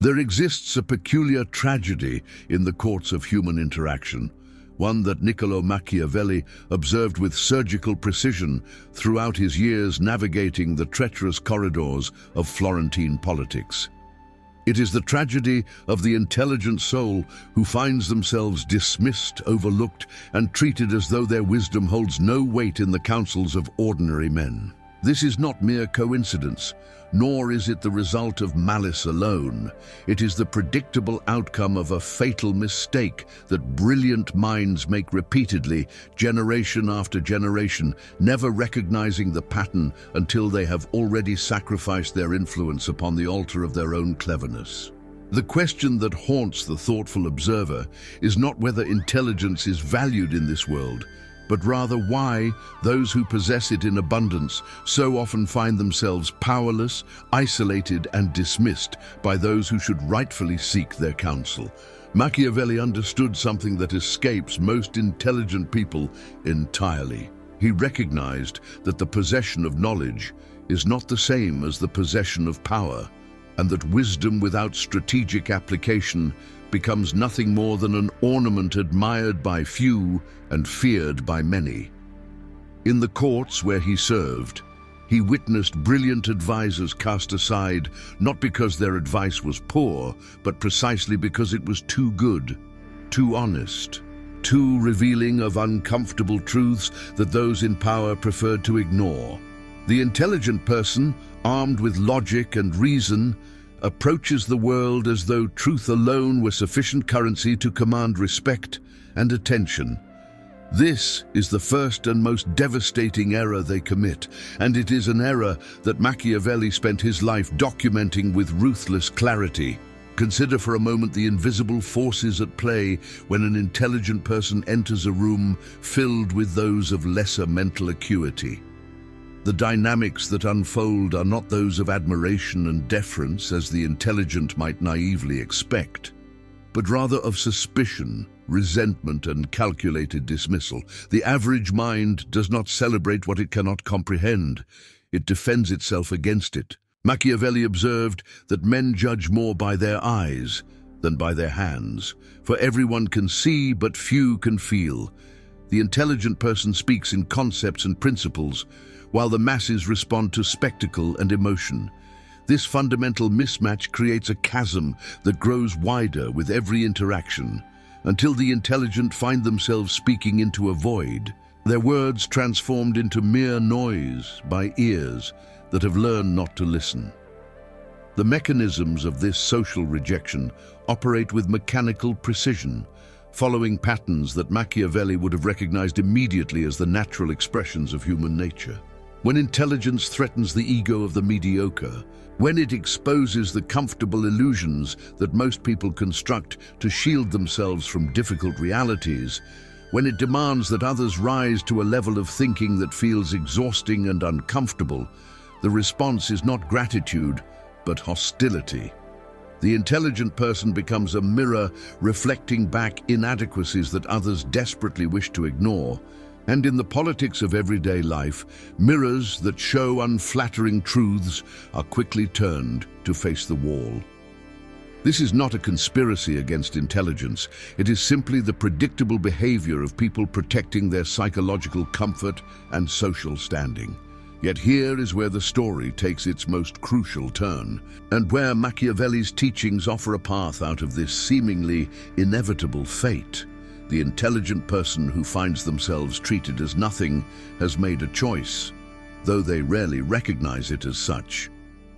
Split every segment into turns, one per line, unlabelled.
There exists a peculiar tragedy in the courts of human interaction, one that Niccolò Machiavelli observed with surgical precision throughout his years navigating the treacherous corridors of Florentine politics. It is the tragedy of the intelligent soul who finds themselves dismissed, overlooked, and treated as though their wisdom holds no weight in the councils of ordinary men. This is not mere coincidence, nor is it the result of malice alone. It is the predictable outcome of a fatal mistake that brilliant minds make repeatedly, generation after generation, never recognizing the pattern until they have already sacrificed their influence upon the altar of their own cleverness. The question that haunts the thoughtful observer is not whether intelligence is valued in this world, but rather why those who possess it in abundance so often find themselves powerless, isolated, and dismissed by those who should rightfully seek their counsel. Machiavelli understood something that escapes most intelligent people entirely. He recognized that the possession of knowledge is not the same as the possession of power, and that wisdom without strategic application becomes nothing more than an ornament admired by few and feared by many. In the courts where he served, he witnessed brilliant advisors cast aside, not because their advice was poor, but precisely because it was too good, too honest, too revealing of uncomfortable truths that those in power preferred to ignore. The intelligent person, armed with logic and reason, approaches the world as though truth alone were sufficient currency to command respect and attention. This is the first and most devastating error they commit, and it is an error that Machiavelli spent his life documenting with ruthless clarity. Consider for a moment the invisible forces at play when an intelligent person enters a room filled with those of lesser mental acuity. The dynamics that unfold are not those of admiration and deference as the intelligent might naively expect, but rather of suspicion, resentment, and calculated dismissal. The average mind does not celebrate what it cannot comprehend. It defends itself against it. Machiavelli observed that men judge more by their eyes than by their hands, for everyone can see but few can feel. The intelligent person speaks in concepts and principles, while the masses respond to spectacle and emotion. This fundamental mismatch creates a chasm that grows wider with every interaction, until the intelligent find themselves speaking into a void, their words transformed into mere noise by ears that have learned not to listen. The mechanisms of this social rejection operate with mechanical precision, following patterns that Machiavelli would have recognized immediately as the natural expressions of human nature. When intelligence threatens the ego of the mediocre, when it exposes the comfortable illusions that most people construct to shield themselves from difficult realities, when it demands that others rise to a level of thinking that feels exhausting and uncomfortable, the response is not gratitude, but hostility. The intelligent person becomes a mirror reflecting back inadequacies that others desperately wish to ignore. And in the politics of everyday life, mirrors that show unflattering truths are quickly turned to face the wall. This is not a conspiracy against intelligence. It is simply the predictable behavior of people protecting their psychological comfort and social standing. Yet here is where the story takes its most crucial turn, and where Machiavelli's teachings offer a path out of this seemingly inevitable fate. The intelligent person who finds themselves treated as nothing has made a choice, though they rarely recognize it as such.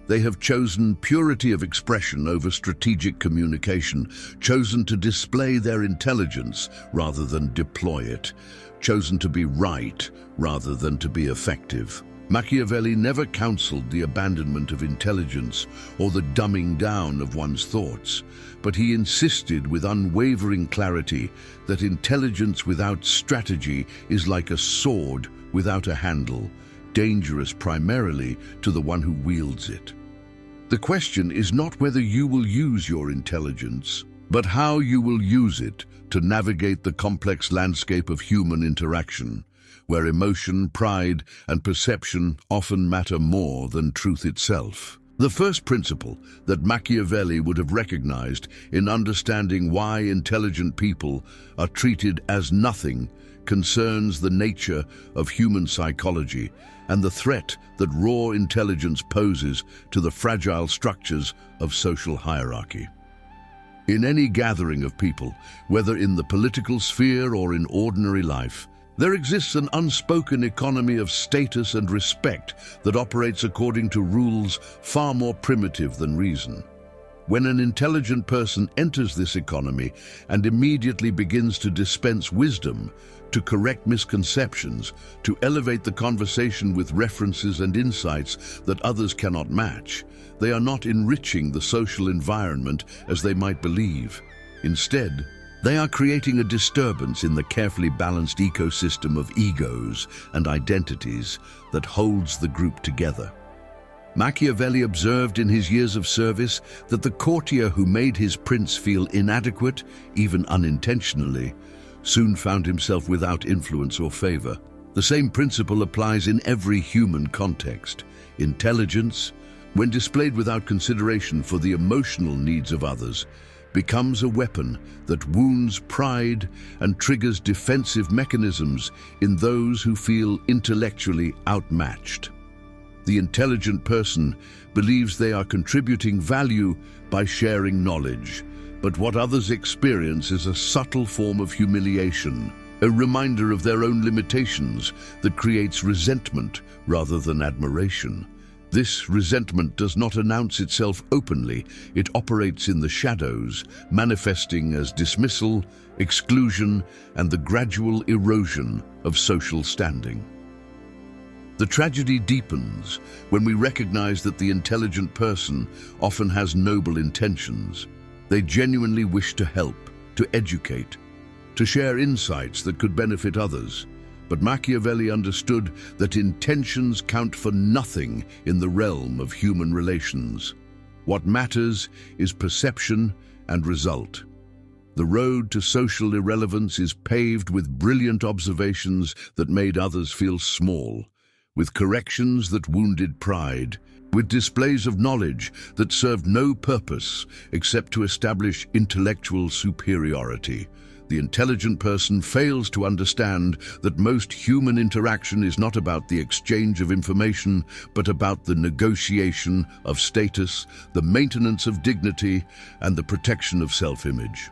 They have chosen purity of expression over strategic communication, chosen to display their intelligence rather than deploy it, chosen to be right rather than to be effective. Machiavelli never counseled the abandonment of intelligence or the dumbing down of one's thoughts, but he insisted with unwavering clarity that intelligence without strategy is like a sword without a handle, dangerous primarily to the one who wields it. The question is not whether you will use your intelligence, but how you will use it to navigate the complex landscape of human interaction, where emotion, pride, and perception often matter more than truth itself. The first principle that Machiavelli would have recognized in understanding why intelligent people are treated as nothing concerns the nature of human psychology and the threat that raw intelligence poses to the fragile structures of social hierarchy. In any gathering of people, whether in the political sphere or in ordinary life, there exists an unspoken economy of status and respect that operates according to rules far more primitive than reason. When an intelligent person enters this economy and immediately begins to dispense wisdom, to correct misconceptions, to elevate the conversation with references and insights that others cannot match, they are not enriching the social environment as they might believe. Instead, they are creating a disturbance in the carefully balanced ecosystem of egos and identities that holds the group together. Machiavelli observed in his years of service that the courtier who made his prince feel inadequate, even unintentionally, soon found himself without influence or favor. The same principle applies in every human context. Intelligence, when displayed without consideration for the emotional needs of others, becomes a weapon that wounds pride and triggers defensive mechanisms in those who feel intellectually outmatched. The intelligent person believes they are contributing value by sharing knowledge, but what others experience is a subtle form of humiliation, a reminder of their own limitations that creates resentment rather than admiration. This resentment does not announce itself openly. It operates in the shadows, manifesting as dismissal, exclusion, and the gradual erosion of social standing. The tragedy deepens when we recognize that the intelligent person often has noble intentions. They genuinely wish to help, to educate, to share insights that could benefit others. But Machiavelli understood that intentions count for nothing in the realm of human relations. What matters is perception and result. The road to social irrelevance is paved with brilliant observations that made others feel small, with corrections that wounded pride, with displays of knowledge that served no purpose except to establish intellectual superiority. The intelligent person fails to understand that most human interaction is not about the exchange of information, but about the negotiation of status, the maintenance of dignity, and the protection of self-image.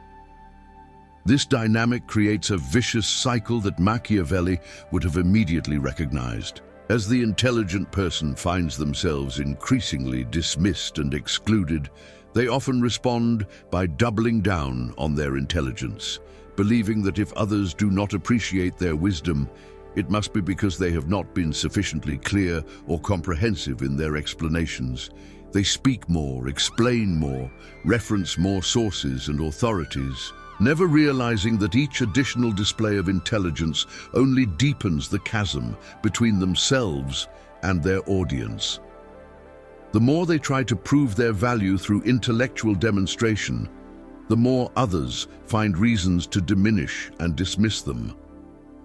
This dynamic creates a vicious cycle that Machiavelli would have immediately recognized. As the intelligent person finds themselves increasingly dismissed and excluded, they often respond by doubling down on their intelligence, believing that if others do not appreciate their wisdom, it must be because they have not been sufficiently clear or comprehensive in their explanations. They speak more, explain more, reference more sources and authorities, never realizing that each additional display of intelligence only deepens the chasm between themselves and their audience. The more they try to prove their value through intellectual demonstration, the more others find reasons to diminish and dismiss them.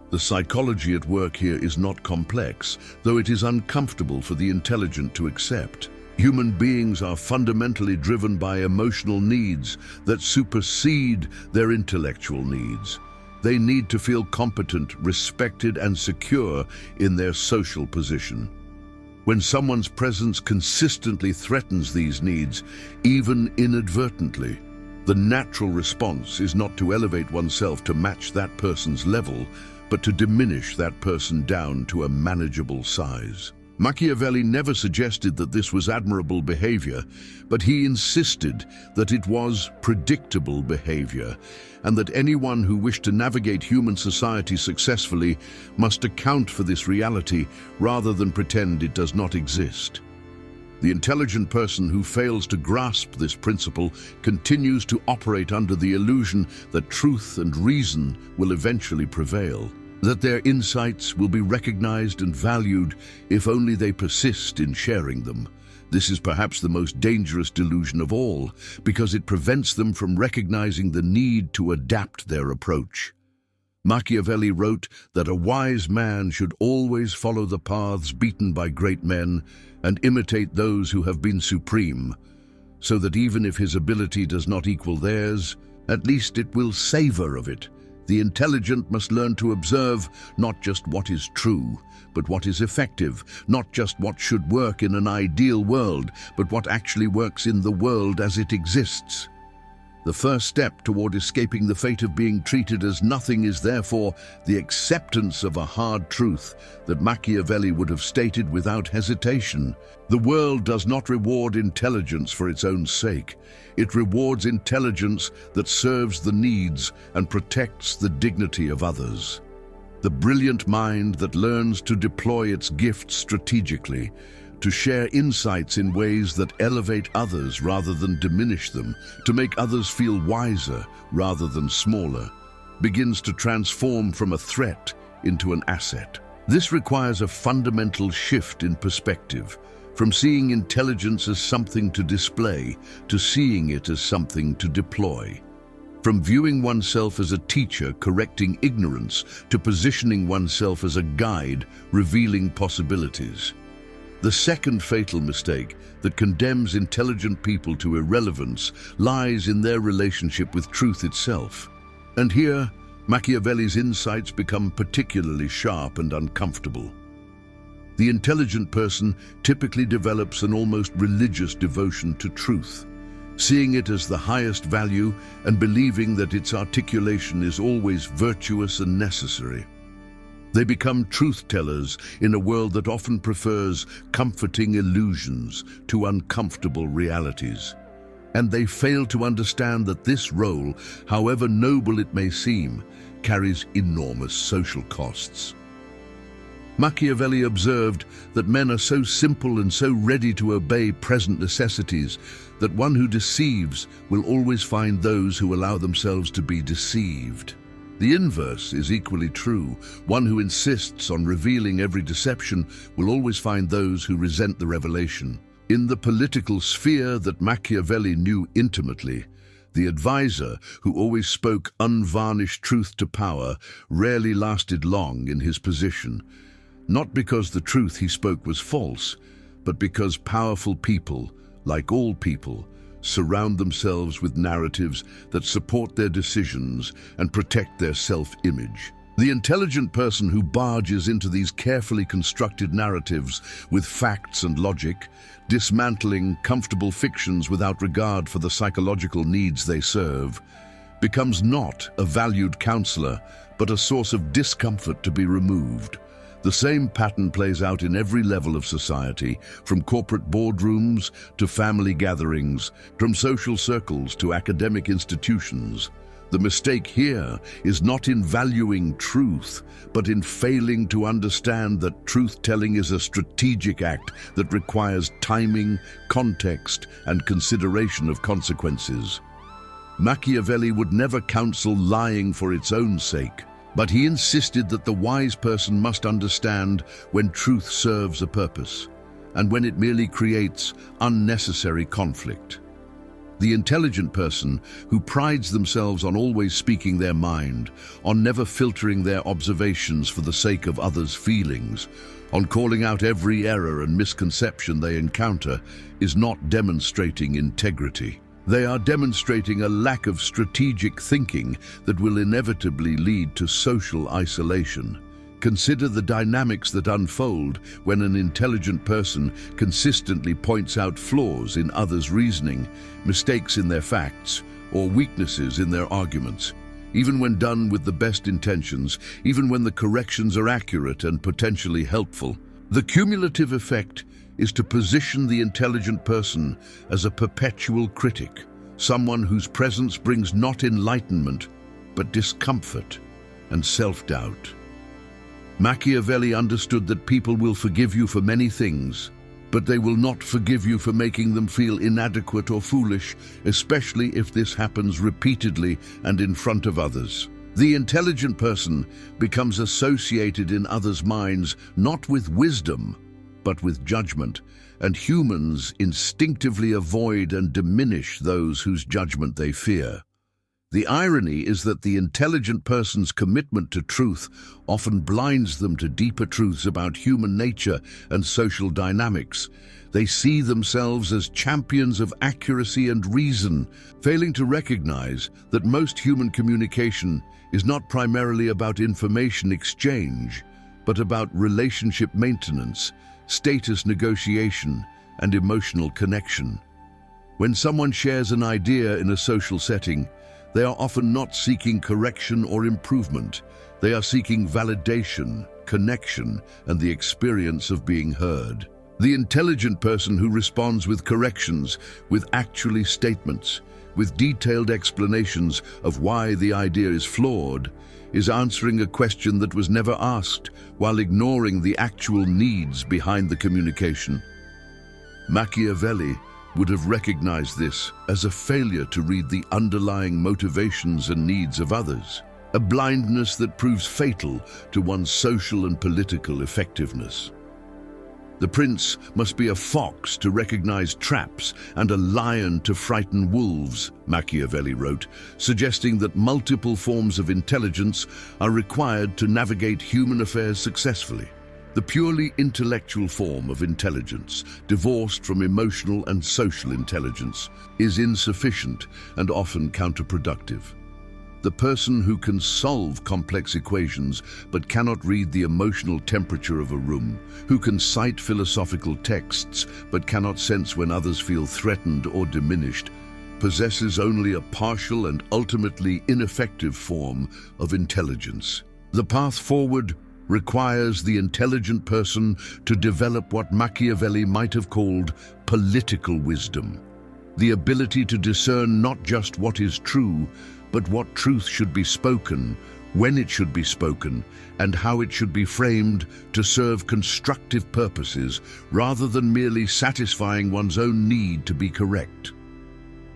The psychology at work here is not complex, though it is uncomfortable for the intelligent to accept. Human beings are fundamentally driven by emotional needs that supersede their intellectual needs. They need to feel competent, respected, and secure in their social position. When someone's presence consistently threatens these needs, even inadvertently, the natural response is not to elevate oneself to match that person's level, but to diminish that person down to a manageable size. Machiavelli never suggested that this was admirable behavior, but he insisted that it was predictable behavior, and that anyone who wished to navigate human society successfully must account for this reality rather than pretend it does not exist. The intelligent person who fails to grasp this principle continues to operate under the illusion that truth and reason will eventually prevail, that their insights will be recognized and valued if only they persist in sharing them. This is perhaps the most dangerous delusion of all, because it prevents them from recognizing the need to adapt their approach. Machiavelli wrote that a wise man should always follow the paths beaten by great men and imitate those who have been supreme, so that even if his ability does not equal theirs, at least it will savor of it. The intelligent must learn to observe not just what is true, but what is effective, not just what should work in an ideal world, but what actually works in the world as it exists. The first step toward escaping the fate of being treated as nothing is therefore the acceptance of a hard truth that Machiavelli would have stated without hesitation. The world does not reward intelligence for its own sake. It rewards intelligence that serves the needs and protects the dignity of others. The brilliant mind that learns to deploy its gifts strategically, to share insights in ways that elevate others rather than diminish them, to make others feel wiser rather than smaller, begins to transform from a threat into an asset. This requires a fundamental shift in perspective, from seeing intelligence as something to display to seeing it as something to deploy. From viewing oneself as a teacher correcting ignorance to positioning oneself as a guide revealing possibilities. The second fatal mistake that condemns intelligent people to irrelevance lies in their relationship with truth itself. And here, Machiavelli's insights become particularly sharp and uncomfortable. The intelligent person typically develops an almost religious devotion to truth, seeing it as the highest value and believing that its articulation is always virtuous and necessary. They become truth-tellers in a world that often prefers comforting illusions to uncomfortable realities. And they fail to understand that this role, however noble it may seem, carries enormous social costs. Machiavelli observed that men are so simple and so ready to obey present necessities that one who deceives will always find those who allow themselves to be deceived. The inverse is equally true. One who insists on revealing every deception will always find those who resent the revelation. In the political sphere that Machiavelli knew intimately, the advisor who always spoke unvarnished truth to power rarely lasted long in his position, not because the truth he spoke was false, but because powerful people, like all people, surround themselves with narratives that support their decisions and protect their self-image. The intelligent person who barges into these carefully constructed narratives with facts and logic, dismantling comfortable fictions without regard for the psychological needs they serve, becomes not a valued counselor, but a source of discomfort to be removed. The same pattern plays out in every level of society, from corporate boardrooms to family gatherings, from social circles to academic institutions. The mistake here is not in valuing truth, but in failing to understand that truth-telling is a strategic act that requires timing, context, and consideration of consequences. Machiavelli would never counsel lying for its own sake, but he insisted that the wise person must understand when truth serves a purpose, and when it merely creates unnecessary conflict. The intelligent person, who prides themselves on always speaking their mind, on never filtering their observations for the sake of others' feelings, on calling out every error and misconception they encounter, is not demonstrating integrity. They are demonstrating a lack of strategic thinking that will inevitably lead to social isolation. Consider the dynamics that unfold when an intelligent person consistently points out flaws in others' reasoning, mistakes in their facts, or weaknesses in their arguments. Even when done with the best intentions, even when the corrections are accurate and potentially helpful, the cumulative effect is to position the intelligent person as a perpetual critic, someone whose presence brings not enlightenment, but discomfort and self-doubt. Machiavelli understood that people will forgive you for many things, but they will not forgive you for making them feel inadequate or foolish, especially if this happens repeatedly and in front of others. The intelligent person becomes associated in others' minds not with wisdom, but with judgment, and humans instinctively avoid and diminish those whose judgment they fear. The irony is that the intelligent person's commitment to truth often blinds them to deeper truths about human nature and social dynamics. They see themselves as champions of accuracy and reason, failing to recognize that most human communication is not primarily about information exchange, but about relationship maintenance, status negotiation, and emotional connection. When someone shares an idea in a social setting, they are often not seeking correction or improvement. They are seeking validation, connection, and the experience of being heard. The intelligent person who responds with corrections, with actually statements, with detailed explanations of why the idea is flawed, is answering a question that was never asked while ignoring the actual needs behind the communication. Machiavelli would have recognized this as a failure to read the underlying motivations and needs of others, a blindness that proves fatal to one's social and political effectiveness. The prince must be a fox to recognize traps and a lion to frighten wolves, Machiavelli wrote, suggesting that multiple forms of intelligence are required to navigate human affairs successfully. The purely intellectual form of intelligence, divorced from emotional and social intelligence, is insufficient and often counterproductive. The person who can solve complex equations but cannot read the emotional temperature of a room, who can cite philosophical texts but cannot sense when others feel threatened or diminished, possesses only a partial and ultimately ineffective form of intelligence. The path forward requires the intelligent person to develop what Machiavelli might have called political wisdom, the ability to discern not just what is true, but what truth should be spoken, when it should be spoken, and how it should be framed to serve constructive purposes rather than merely satisfying one's own need to be correct.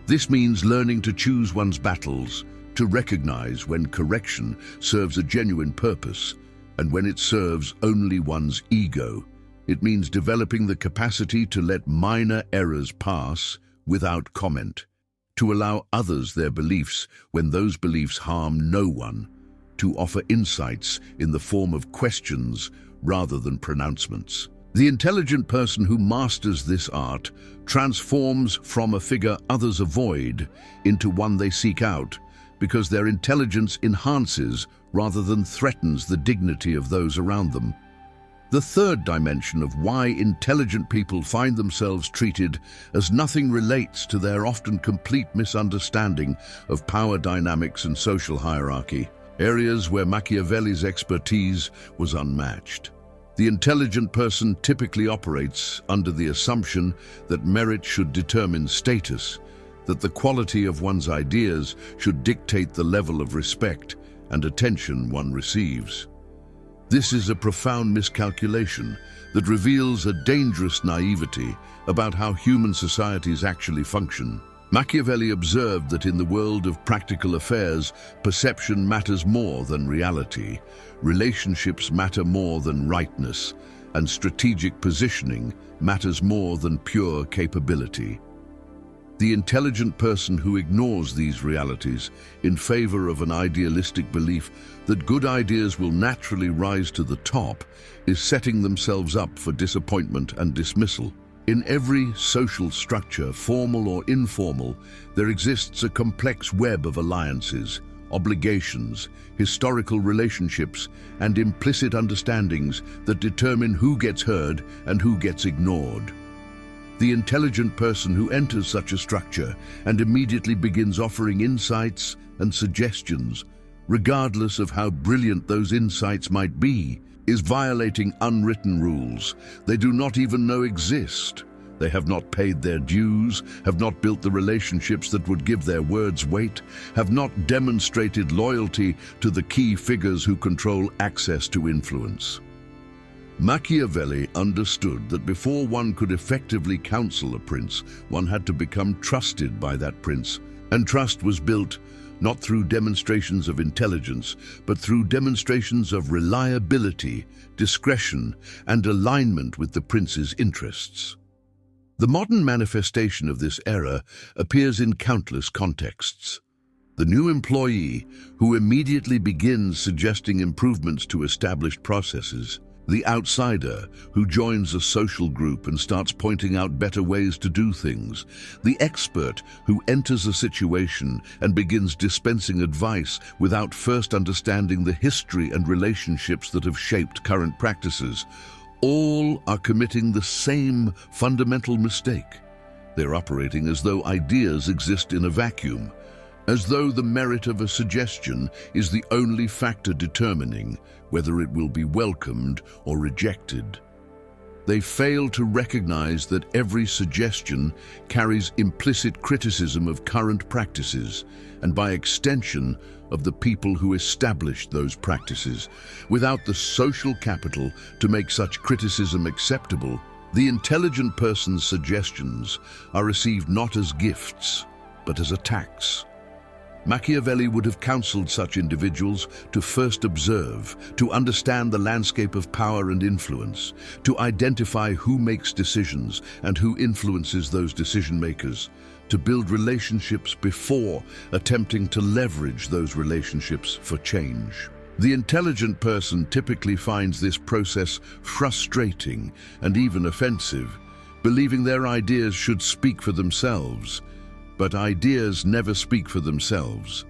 This means learning to choose one's battles, to recognize when correction serves a genuine purpose and when it serves only one's ego. It means developing the capacity to let minor errors pass without comment, to allow others their beliefs when those beliefs harm no one, to offer insights in the form of questions rather than pronouncements. The intelligent person who masters this art transforms from a figure others avoid into one they seek out, because their intelligence enhances rather than threatens the dignity of those around them. The third dimension of why intelligent people find themselves treated as nothing relates to their often complete misunderstanding of power dynamics and social hierarchy, areas where Machiavelli's expertise was unmatched. The intelligent person typically operates under the assumption that merit should determine status, that the quality of one's ideas should dictate the level of respect and attention one receives. This is a profound miscalculation that reveals a dangerous naivety about how human societies actually function. Machiavelli observed that in the world of practical affairs, perception matters more than reality, relationships matter more than rightness, and strategic positioning matters more than pure capability. The intelligent person who ignores these realities in favor of an idealistic belief that good ideas will naturally rise to the top is setting themselves up for disappointment and dismissal. In every social structure, formal or informal, there exists a complex web of alliances, obligations, historical relationships, and implicit understandings that determine who gets heard and who gets ignored. The intelligent person who enters such a structure and immediately begins offering insights and suggestions, regardless of how brilliant those insights might be, is violating unwritten rules they do not even know exist. They have not paid their dues, have not built the relationships that would give their words weight, have not demonstrated loyalty to the key figures who control access to influence. Machiavelli understood that before one could effectively counsel a prince, one had to become trusted by that prince, and trust was built not through demonstrations of intelligence, but through demonstrations of reliability, discretion, and alignment with the prince's interests. The modern manifestation of this era appears in countless contexts. The new employee, who immediately begins suggesting improvements to established processes. The outsider, who joins a social group and starts pointing out better ways to do things. The expert, who enters a situation and begins dispensing advice without first understanding the history and relationships that have shaped current practices. All are committing the same fundamental mistake. They're operating as though ideas exist in a vacuum, as though the merit of a suggestion is the only factor determining whether it will be welcomed or rejected. They fail to recognize that every suggestion carries implicit criticism of current practices, and by extension, of the people who established those practices. Without the social capital to make such criticism acceptable, the intelligent person's suggestions are received not as gifts, but as attacks. Machiavelli would have counseled such individuals to first observe, to understand the landscape of power and influence, to identify who makes decisions and who influences those decision-makers, to build relationships before attempting to leverage those relationships for change. The intelligent person typically finds this process frustrating and even offensive, believing their ideas should speak for themselves. But ideas never speak for themselves.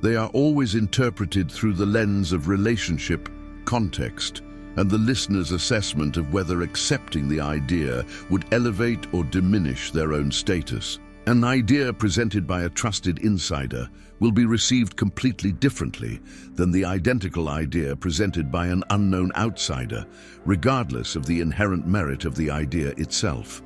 They are always interpreted through the lens of relationship, context, and the listener's assessment of whether accepting the idea would elevate or diminish their own status. An idea presented by a trusted insider will be received completely differently than the identical idea presented by an unknown outsider, regardless of the inherent merit of the idea itself.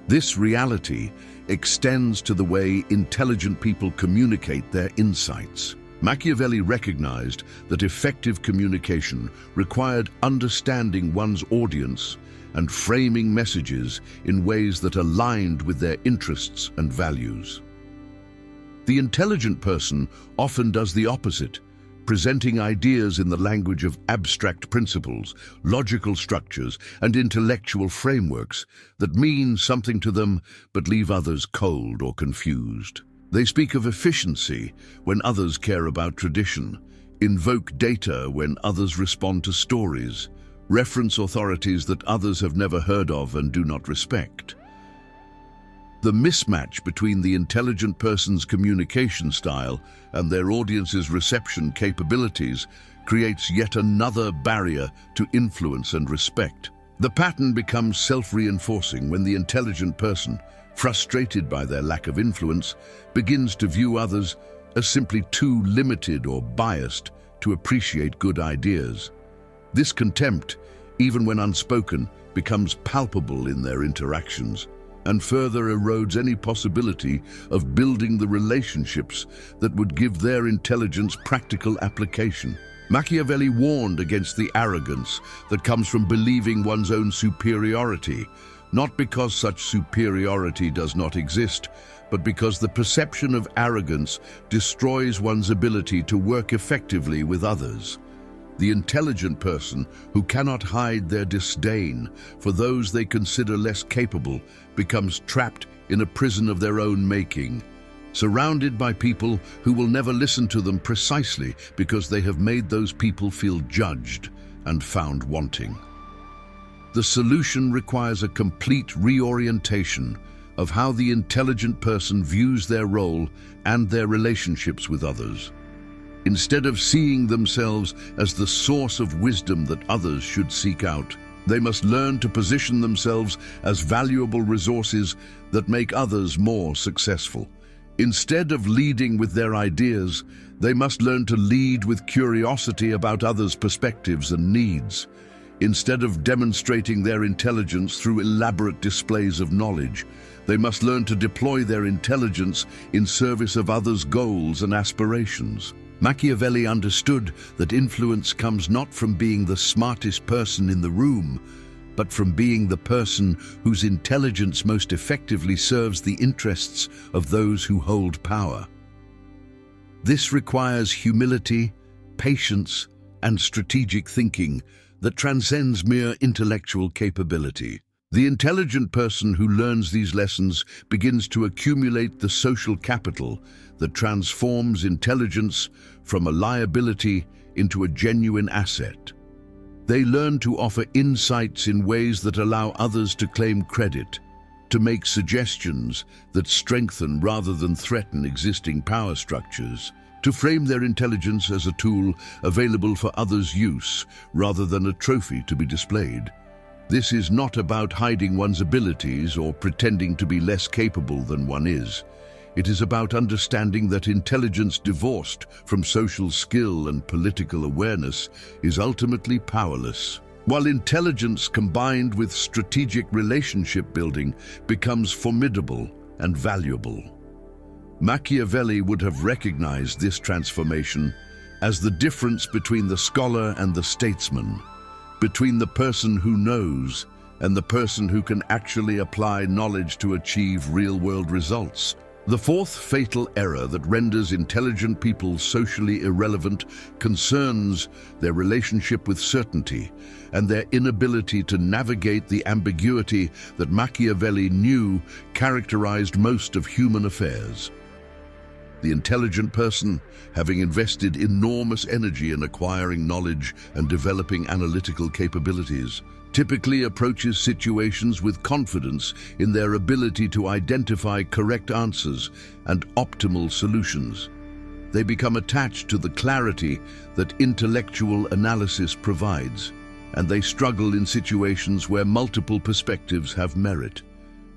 This reality extends to the way intelligent people communicate their insights. Machiavelli recognized that effective communication required understanding one's audience and framing messages in ways that aligned with their interests and values. The intelligent person often does the opposite, presenting ideas in the language of abstract principles, logical structures, and intellectual frameworks that mean something to them but leave others cold or confused. They speak of efficiency when others care about tradition, invoke data when others respond to stories, reference authorities that others have never heard of and do not respect. The mismatch between the intelligent person's communication style and their audience's reception capabilities creates yet another barrier to influence and respect. The pattern becomes self-reinforcing when the intelligent person, frustrated by their lack of influence, begins to view others as simply too limited or biased to appreciate good ideas. This contempt, even when unspoken, becomes palpable in their interactions, and further erodes any possibility of building the relationships that would give their intelligence practical application. Machiavelli warned against the arrogance that comes from believing one's own superiority, not because such superiority does not exist, but because the perception of arrogance destroys one's ability to work effectively with others. The intelligent person, who cannot hide their disdain for those they consider less capable, becomes trapped in a prison of their own making, surrounded by people who will never listen to them precisely because they have made those people feel judged and found wanting. The solution requires a complete reorientation of how the intelligent person views their role and their relationships with others. Instead of seeing themselves as the source of wisdom that others should seek out, they must learn to position themselves as valuable resources that make others more successful. Instead of leading with their ideas, they must learn to lead with curiosity about others' perspectives and needs. Instead of demonstrating their intelligence through elaborate displays of knowledge, they must learn to deploy their intelligence in service of others' goals and aspirations. Machiavelli understood that influence comes not from being the smartest person in the room, but from being the person whose intelligence most effectively serves the interests of those who hold power. This requires humility, patience, and strategic thinking that transcends mere intellectual capability. The intelligent person who learns these lessons begins to accumulate the social capital that transforms intelligence from a liability into a genuine asset. They learn to offer insights in ways that allow others to claim credit, to make suggestions that strengthen rather than threaten existing power structures, to frame their intelligence as a tool available for others' use rather than a trophy to be displayed. This is not about hiding one's abilities or pretending to be less capable than one is. It is about understanding that intelligence divorced from social skill and political awareness is ultimately powerless, while intelligence combined with strategic relationship building becomes formidable and valuable. Machiavelli would have recognized this transformation as the difference between the scholar and the statesman, between the person who knows and the person who can actually apply knowledge to achieve real-world results. The fourth fatal error that renders intelligent people socially irrelevant concerns their relationship with certainty and their inability to navigate the ambiguity that Machiavelli knew characterized most of human affairs. The intelligent person, having invested enormous energy in acquiring knowledge and developing analytical capabilities, typically approaches situations with confidence in their ability to identify correct answers and optimal solutions. They become attached to the clarity that intellectual analysis provides, and they struggle in situations where multiple perspectives have merit,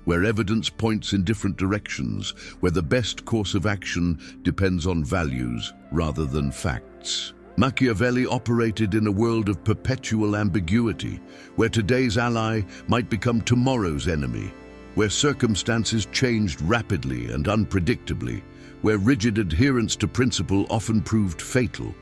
where evidence points in different directions, where the best course of action depends on values rather than facts. Machiavelli operated in a world of perpetual ambiguity, where today's ally might become tomorrow's enemy, where circumstances changed rapidly and unpredictably, where rigid adherence to principle often proved fatal.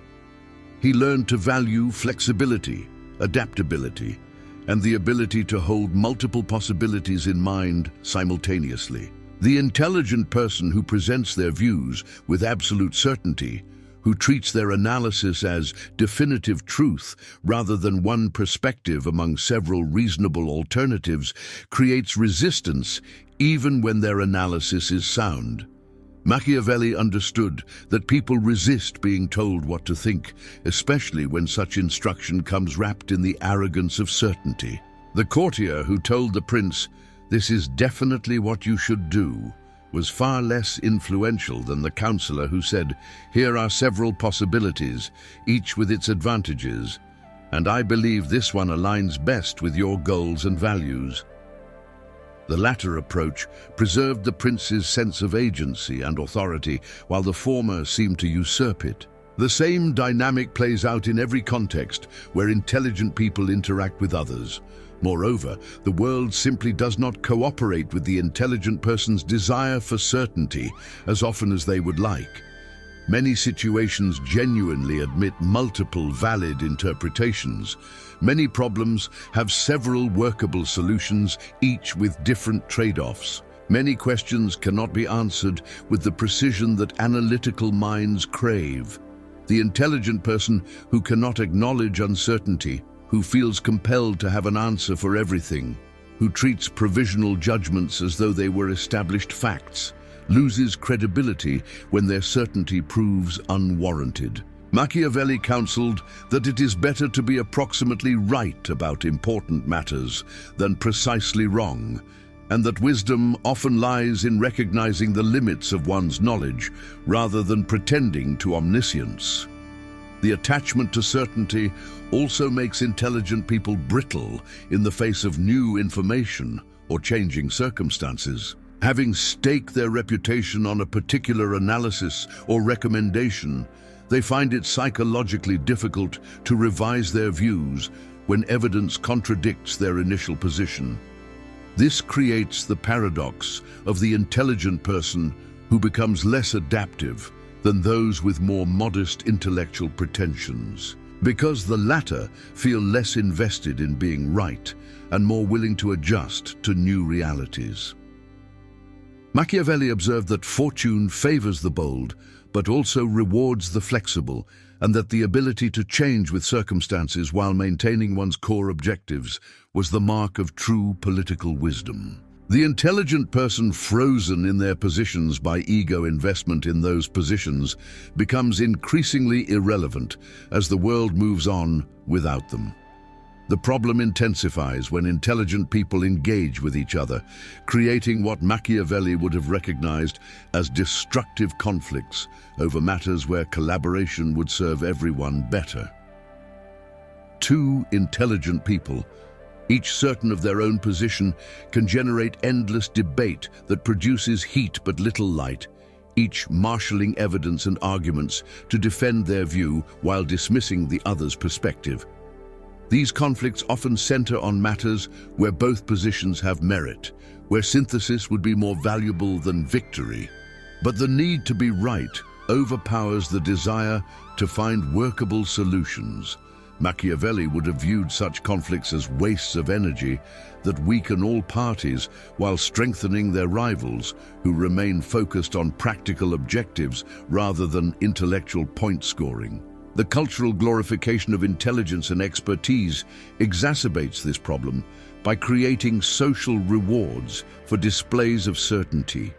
He learned to value flexibility, adaptability, and the ability to hold multiple possibilities in mind simultaneously. The intelligent person who presents their views with absolute certainty, who treats their analysis as definitive truth rather than one perspective among several reasonable alternatives, creates resistance even when their analysis is sound. Machiavelli understood that people resist being told what to think, especially when such instruction comes wrapped in the arrogance of certainty. The courtier who told the prince, "This is definitely what you should do," was far less influential than the counselor who said, "Here are several possibilities, each with its advantages, and I believe this one aligns best with your goals and values." The latter approach preserved the prince's sense of agency and authority, while the former seemed to usurp it. The same dynamic plays out in every context where intelligent people interact with others. Moreover, the world simply does not cooperate with the intelligent person's desire for certainty as often as they would like. Many situations genuinely admit multiple valid interpretations. Many problems have several workable solutions, each with different trade-offs. Many questions cannot be answered with the precision that analytical minds crave. The intelligent person who cannot acknowledge uncertainty, who feels compelled to have an answer for everything, who treats provisional judgments as though they were established facts, loses credibility when their certainty proves unwarranted. Machiavelli counseled that it is better to be approximately right about important matters than precisely wrong, and that wisdom often lies in recognizing the limits of one's knowledge rather than pretending to omniscience. The attachment to certainty also makes intelligent people brittle in the face of new information or changing circumstances. Having staked their reputation on a particular analysis or recommendation, they find it psychologically difficult to revise their views when evidence contradicts their initial position. This creates the paradox of the intelligent person who becomes less adaptive than those with more modest intellectual pretensions, because the latter feel less invested in being right and more willing to adjust to new realities. Machiavelli observed that fortune favors the bold, but also rewards the flexible, and that the ability to change with circumstances while maintaining one's core objectives was the mark of true political wisdom. The intelligent person frozen in their positions by ego investment in those positions becomes increasingly irrelevant as the world moves on without them. The problem intensifies when intelligent people engage with each other, creating what Machiavelli would have recognized as destructive conflicts over matters where collaboration would serve everyone better. Two intelligent people, each certain of their own position, can generate endless debate that produces heat but little light, each marshalling evidence and arguments to defend their view while dismissing the other's perspective. These conflicts often center on matters where both positions have merit, where synthesis would be more valuable than victory. But the need to be right overpowers the desire to find workable solutions. Machiavelli would have viewed such conflicts as wastes of energy that weaken all parties while strengthening their rivals, who remain focused on practical objectives rather than intellectual point scoring. The cultural glorification of intelligence and expertise exacerbates this problem by creating social rewards for displays of certainty.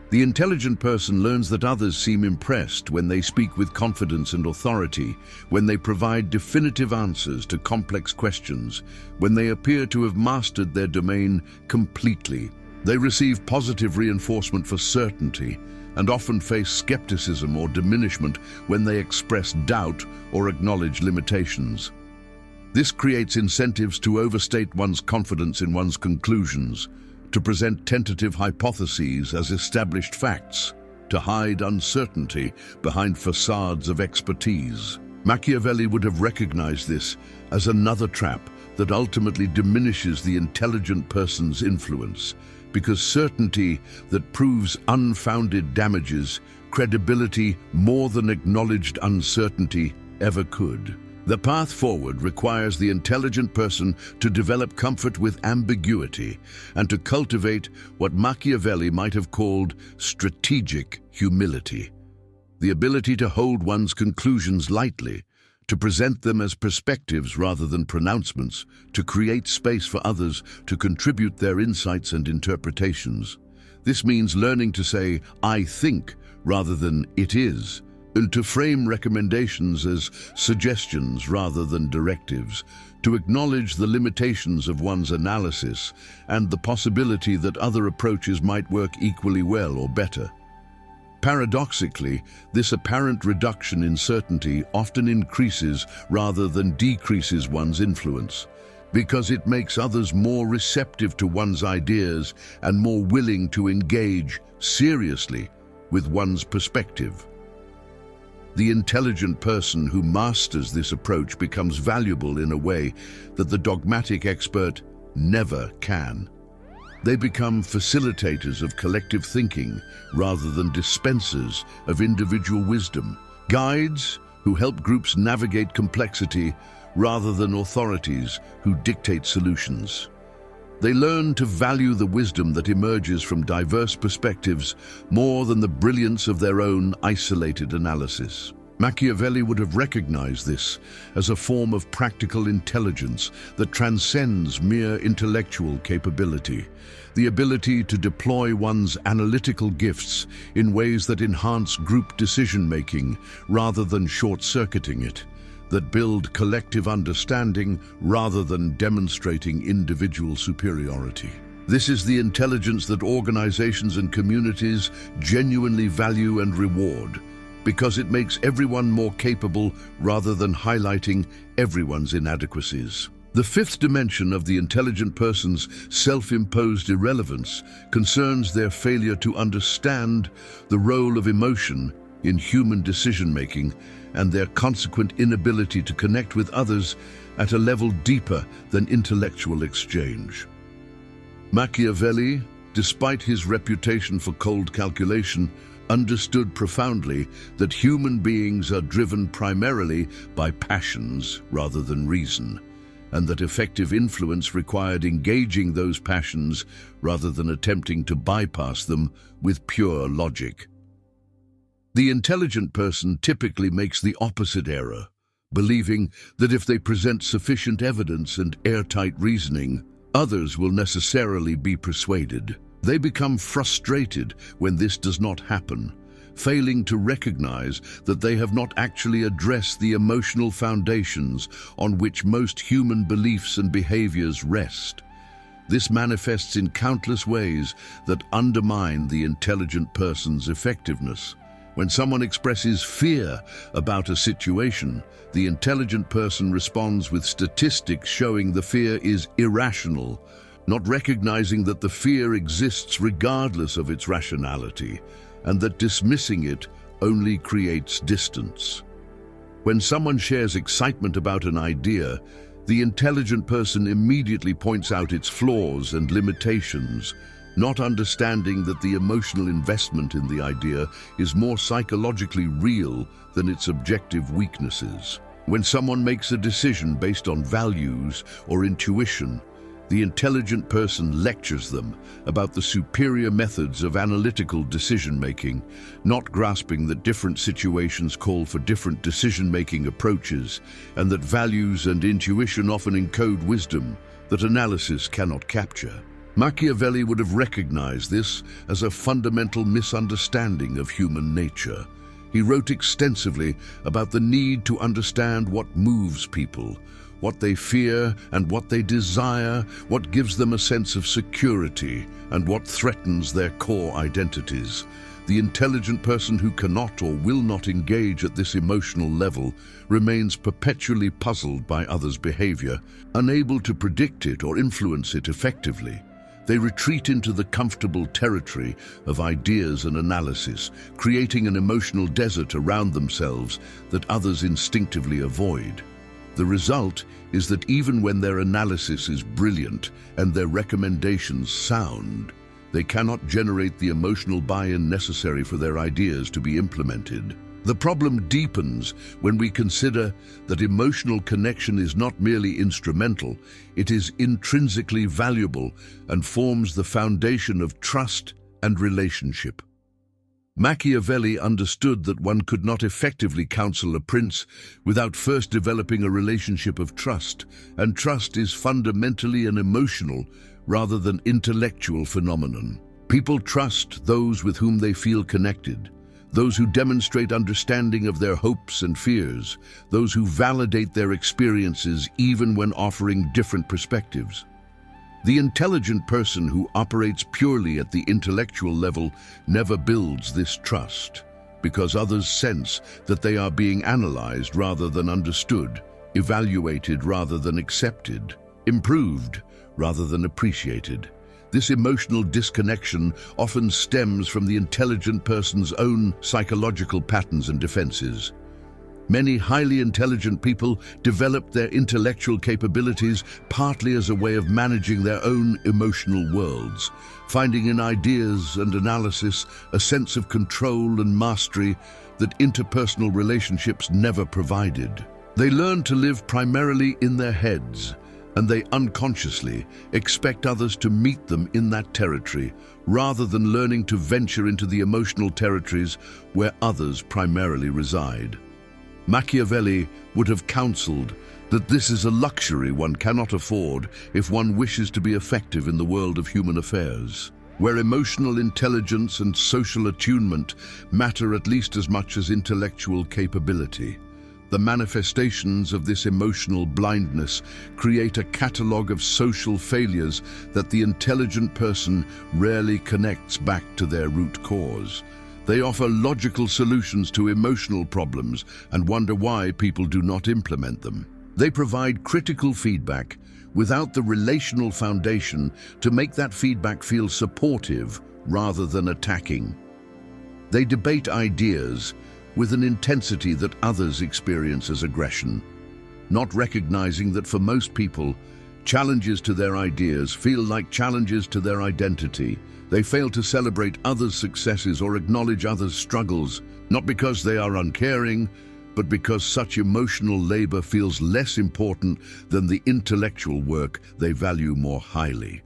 The intelligent person learns that others seem impressed when they speak with confidence and authority, when they provide definitive answers to complex questions, when they appear to have mastered their domain completely. They receive positive reinforcement for certainty, and often face skepticism or diminishment when they express doubt or acknowledge limitations. This creates incentives to overstate one's confidence in one's conclusions, to present tentative hypotheses as established facts, to hide uncertainty behind facades of expertise. Machiavelli would have recognized this as another trap that ultimately diminishes the intelligent person's influence, because certainty that proves unfounded damages credibility more than acknowledged uncertainty ever could. The path forward requires the intelligent person to develop comfort with ambiguity and to cultivate what Machiavelli might have called strategic humility, the ability to hold one's conclusions lightly, to present them as perspectives rather than pronouncements, to create space for others to contribute their insights and interpretations. This means learning to say, "I think," rather than "it is," and to frame recommendations as suggestions rather than directives, to acknowledge the limitations of one's analysis and the possibility that other approaches might work equally well or better. Paradoxically, this apparent reduction in certainty often increases rather than decreases one's influence, because it makes others more receptive to one's ideas and more willing to engage seriously with one's perspective. The intelligent person who masters this approach becomes valuable in a way that the dogmatic expert never can. They become facilitators of collective thinking rather than dispensers of individual wisdom, guides who help groups navigate complexity rather than authorities who dictate solutions. They learn to value the wisdom that emerges from diverse perspectives more than the brilliance of their own isolated analysis. Machiavelli would have recognized this as a form of practical intelligence that transcends mere intellectual capability, the ability to deploy one's analytical gifts in ways that enhance group decision-making rather than short-circuiting it, that build collective understanding rather than demonstrating individual superiority. This is the intelligence that organizations and communities genuinely value and reward, because it makes everyone more capable rather than highlighting everyone's inadequacies. The fifth dimension of the intelligent person's self-imposed irrelevance concerns their failure to understand the role of emotion in human decision-making and their consequent inability to connect with others at a level deeper than intellectual exchange. Machiavelli, despite his reputation for cold calculation, understood profoundly that human beings are driven primarily by passions rather than reason, and that effective influence required engaging those passions rather than attempting to bypass them with pure logic. The intelligent person typically makes the opposite error, believing that if they present sufficient evidence and airtight reasoning, others will necessarily be persuaded. They become frustrated when this does not happen, failing to recognize that they have not actually addressed the emotional foundations on which most human beliefs and behaviors rest. This manifests in countless ways that undermine the intelligent person's effectiveness. When someone expresses fear about a situation, the intelligent person responds with statistics showing the fear is irrational, not recognizing that the fear exists regardless of its rationality, and that dismissing it only creates distance. When someone shares excitement about an idea, the intelligent person immediately points out its flaws and limitations, not understanding that the emotional investment in the idea is more psychologically real than its objective weaknesses. When someone makes a decision based on values or intuition, the intelligent person lectures them about the superior methods of analytical decision-making, not grasping that different situations call for different decision-making approaches, and that values and intuition often encode wisdom that analysis cannot capture. Machiavelli would have recognized this as a fundamental misunderstanding of human nature. He wrote extensively about the need to understand what moves people, what they fear and what they desire, what gives them a sense of security, and what threatens their core identities. The intelligent person who cannot or will not engage at this emotional level remains perpetually puzzled by others' behavior, unable to predict it or influence it effectively. They retreat into the comfortable territory of ideas and analysis, creating an emotional desert around themselves that others instinctively avoid. The result is that even when their analysis is brilliant and their recommendations sound, they cannot generate the emotional buy-in necessary for their ideas to be implemented. The problem deepens when we consider that emotional connection is not merely instrumental, it is intrinsically valuable and forms the foundation of trust and relationship. Machiavelli understood that one could not effectively counsel a prince without first developing a relationship of trust, and trust is fundamentally an emotional rather than intellectual phenomenon. People trust those with whom they feel connected, those who demonstrate understanding of their hopes and fears, those who validate their experiences even when offering different perspectives. The intelligent person who operates purely at the intellectual level never builds this trust, because others sense that they are being analyzed rather than understood, evaluated rather than accepted, improved rather than appreciated. This emotional disconnection often stems from the intelligent person's own psychological patterns and defenses. Many highly intelligent people develop their intellectual capabilities partly as a way of managing their own emotional worlds, finding in ideas and analysis a sense of control and mastery that interpersonal relationships never provided. They learn to live primarily in their heads, and they unconsciously expect others to meet them in that territory, rather than learning to venture into the emotional territories where others primarily reside. Machiavelli would have counseled that this is a luxury one cannot afford if one wishes to be effective in the world of human affairs, where emotional intelligence and social attunement matter at least as much as intellectual capability. The manifestations of this emotional blindness create a catalogue of social failures that the intelligent person rarely connects back to their root cause. They offer logical solutions to emotional problems and wonder why people do not implement them. They provide critical feedback without the relational foundation to make that feedback feel supportive rather than attacking. They debate ideas with an intensity that others experience as aggression, not recognizing that for most people, challenges to their ideas feel like challenges to their identity. They fail to celebrate others' successes or acknowledge others' struggles, not because they are uncaring, but because such emotional labor feels less important than the intellectual work they value more highly.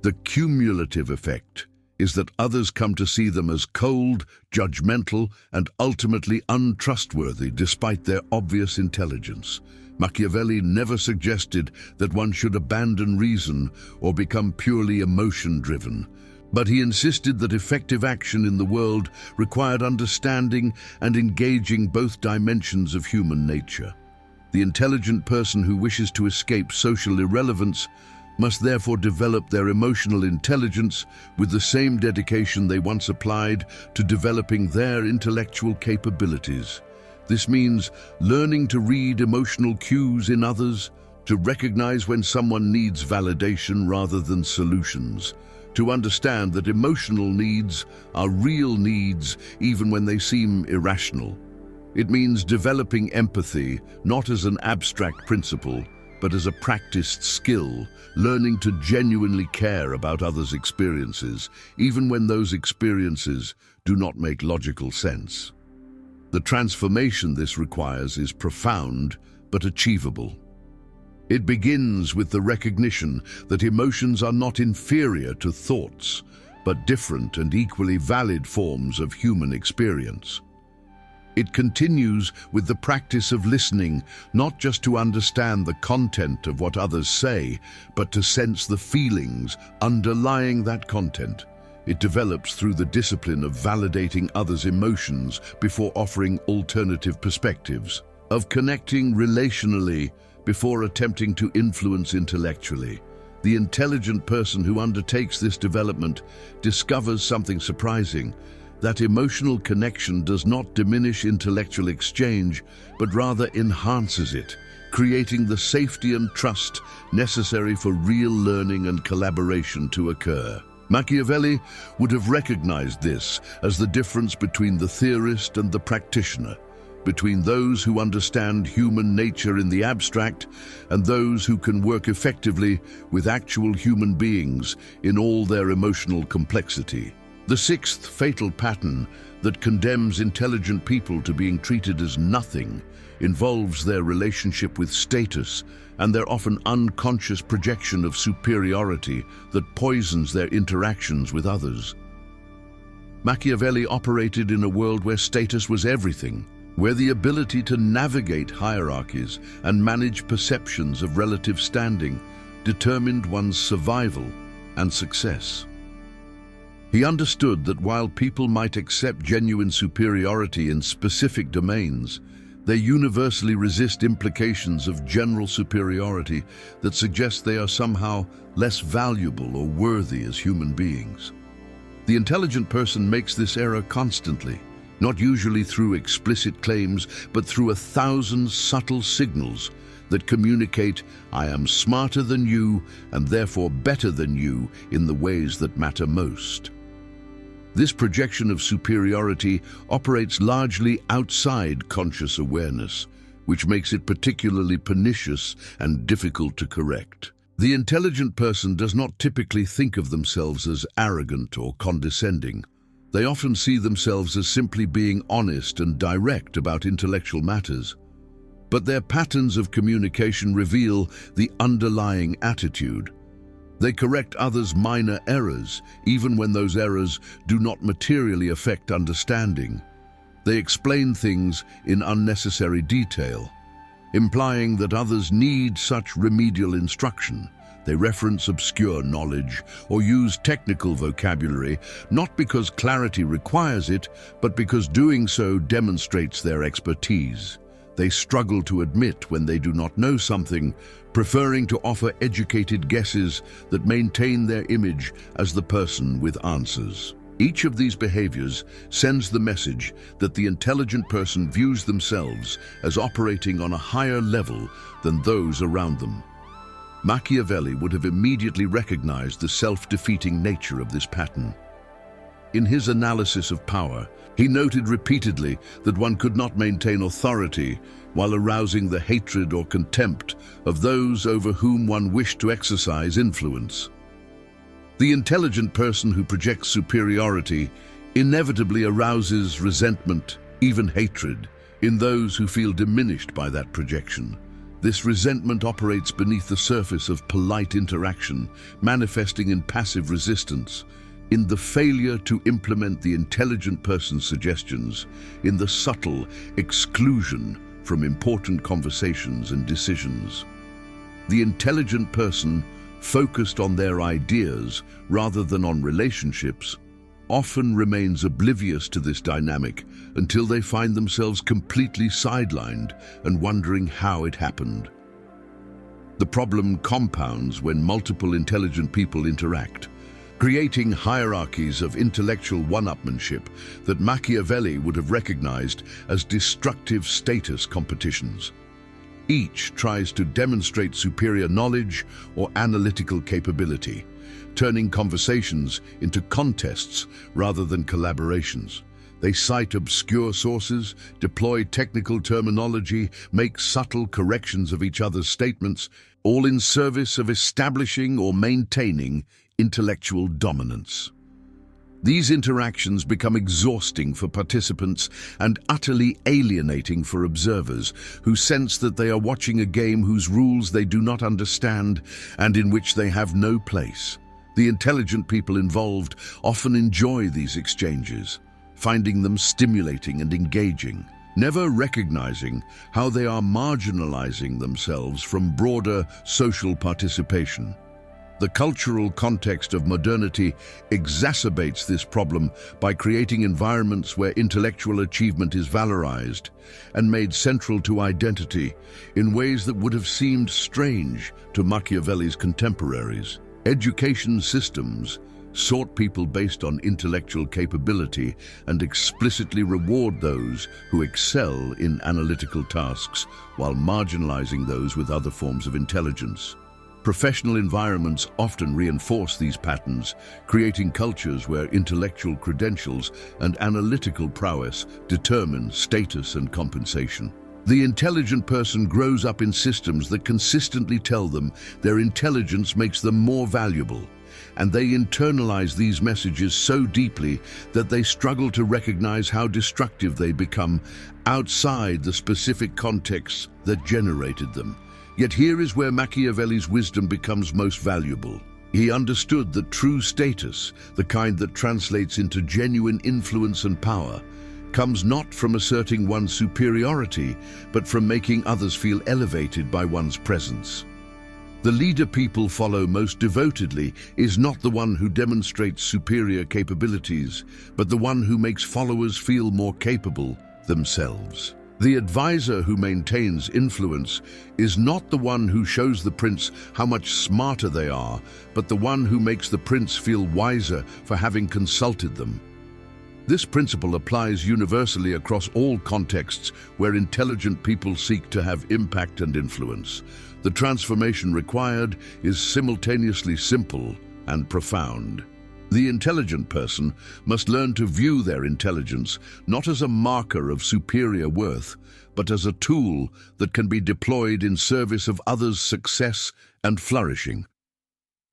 The cumulative effect is that others come to see them as cold, judgmental, and ultimately untrustworthy despite their obvious intelligence. Machiavelli never suggested that one should abandon reason or become purely emotion-driven, but he insisted that effective action in the world required understanding and engaging both dimensions of human nature. The intelligent person who wishes to escape social irrelevance must therefore develop their emotional intelligence with the same dedication they once applied to developing their intellectual capabilities. This means learning to read emotional cues in others, to recognize when someone needs validation rather than solutions, to understand that emotional needs are real needs even when they seem irrational. It means developing empathy not as an abstract principle, but as a practiced skill, learning to genuinely care about others' experiences, even when those experiences do not make logical sense. The transformation this requires is profound but achievable. It begins with the recognition that emotions are not inferior to thoughts, but different and equally valid forms of human experience. It continues with the practice of listening, not just to understand the content of what others say, but to sense the feelings underlying that content. It develops through the discipline of validating others' emotions before offering alternative perspectives, of connecting relationally before attempting to influence intellectually. The intelligent person who undertakes this development discovers something surprising: that emotional connection does not diminish intellectual exchange, but rather enhances it, creating the safety and trust necessary for real learning and collaboration to occur. Machiavelli would have recognized this as the difference between the theorist and the practitioner, between those who understand human nature in the abstract and those who can work effectively with actual human beings in all their emotional complexity. The sixth fatal pattern that condemns intelligent people to being treated as nothing involves their relationship with status and their often unconscious projection of superiority that poisons their interactions with others. Machiavelli operated in a world where status was everything, where the ability to navigate hierarchies and manage perceptions of relative standing determined one's survival and success. He understood that while people might accept genuine superiority in specific domains, they universally resist implications of general superiority that suggest they are somehow less valuable or worthy as human beings. The intelligent person makes this error constantly, not usually through explicit claims, but through 1,000 subtle signals that communicate, "I am smarter than you and therefore better than you in the ways that matter most." This projection of superiority operates largely outside conscious awareness, which makes it particularly pernicious and difficult to correct. The intelligent person does not typically think of themselves as arrogant or condescending. They often see themselves as simply being honest and direct about intellectual matters. But their patterns of communication reveal the underlying attitude. They correct others' minor errors, even when those errors do not materially affect understanding. They explain things in unnecessary detail, implying that others need such remedial instruction. They reference obscure knowledge or use technical vocabulary, not because clarity requires it, but because doing so demonstrates their expertise. They struggle to admit when they do not know something, preferring to offer educated guesses that maintain their image as the person with answers. Each of these behaviors sends the message that the intelligent person views themselves as operating on a higher level than those around them. Machiavelli would have immediately recognized the self-defeating nature of this pattern. In his analysis of power, he noted repeatedly that one could not maintain authority while arousing the hatred or contempt of those over whom one wished to exercise influence. The intelligent person who projects superiority inevitably arouses resentment, even hatred, In those who feel diminished by that projection, this resentment operates beneath the surface of polite interaction, manifesting in passive resistance, in the failure to implement the intelligent person's suggestions, in the subtle exclusion from important conversations and decisions. The intelligent person, focused on their ideas rather than on relationships, often remains oblivious to this dynamic until they find themselves completely sidelined and wondering how it happened. The problem compounds when multiple intelligent people interact, creating hierarchies of intellectual one-upmanship that Machiavelli would have recognized as destructive status competitions. Each tries to demonstrate superior knowledge or analytical capability, turning conversations into contests rather than collaborations. They cite obscure sources, deploy technical terminology, make subtle corrections of each other's statements, all in service of establishing or maintaining intellectual dominance. These interactions become exhausting for participants and utterly alienating for observers who sense that they are watching a game whose rules they do not understand and in which they have no place. The intelligent people involved often enjoy these exchanges, finding them stimulating and engaging, never recognizing how they are marginalizing themselves from broader social participation. The cultural context of modernity exacerbates this problem by creating environments where intellectual achievement is valorized and made central to identity in ways that would have seemed strange to Machiavelli's contemporaries. Education systems sort people based on intellectual capability and explicitly reward those who excel in analytical tasks while marginalizing those with other forms of intelligence. Professional environments often reinforce these patterns, creating cultures where intellectual credentials and analytical prowess determine status and compensation. The intelligent person grows up in systems that consistently tell them their intelligence makes them more valuable, and they internalize these messages so deeply that they struggle to recognize how destructive they become outside the specific contexts that generated them. Yet here is where Machiavelli's wisdom becomes most valuable. He understood that true status, the kind that translates into genuine influence and power, comes not from asserting one's superiority, but from making others feel elevated by one's presence. The leader people follow most devotedly is not the one who demonstrates superior capabilities, but the one who makes followers feel more capable themselves. The advisor who maintains influence is not the one who shows the prince how much smarter they are, but the one who makes the prince feel wiser for having consulted them. This principle applies universally across all contexts where intelligent people seek to have impact and influence. The transformation required is simultaneously simple and profound. The intelligent person must learn to view their intelligence not as a marker of superior worth, but as a tool that can be deployed in service of others' success and flourishing.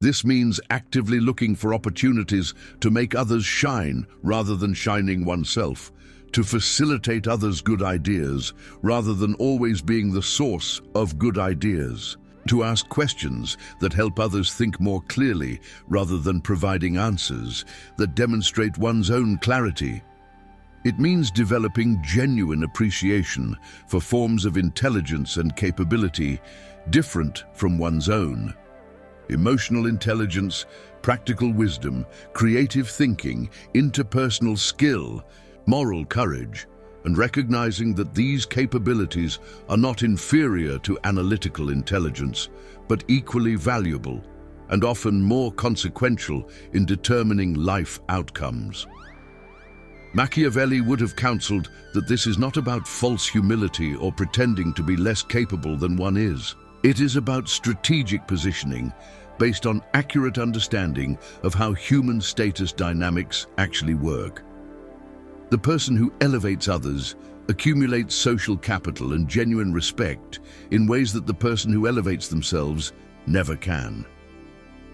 This means actively looking for opportunities to make others shine rather than shining oneself, to facilitate others' good ideas rather than always being the source of good ideas, to ask questions that help others think more clearly rather than providing answers that demonstrate one's own clarity. It means developing genuine appreciation for forms of intelligence and capability different from one's own. Emotional intelligence, practical wisdom, creative thinking, interpersonal skill, moral courage, and recognizing that these capabilities are not inferior to analytical intelligence, but equally valuable and often more consequential in determining life outcomes. Machiavelli would have counseled that this is not about false humility or pretending to be less capable than one is. It is about strategic positioning based on accurate understanding of how human status dynamics actually work. The person who elevates others accumulates social capital and genuine respect in ways that the person who elevates themselves never can.